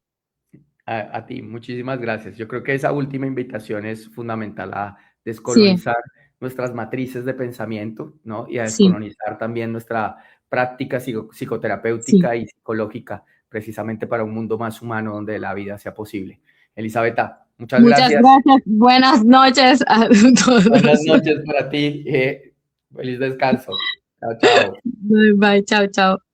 A ti, muchísimas gracias. Yo creo que esa última invitación es fundamental a descolonizar nuestras matrices de pensamiento, ¿no? Y a descolonizar también nuestra práctica psicoterapéutica y psicológica, precisamente para un mundo más humano donde la vida sea posible. Elisabetta, muchas gracias. Buenas noches a todos. Buenas noches para ti. Feliz descanso. Chao, chao. Bye, bye. Chao, chao.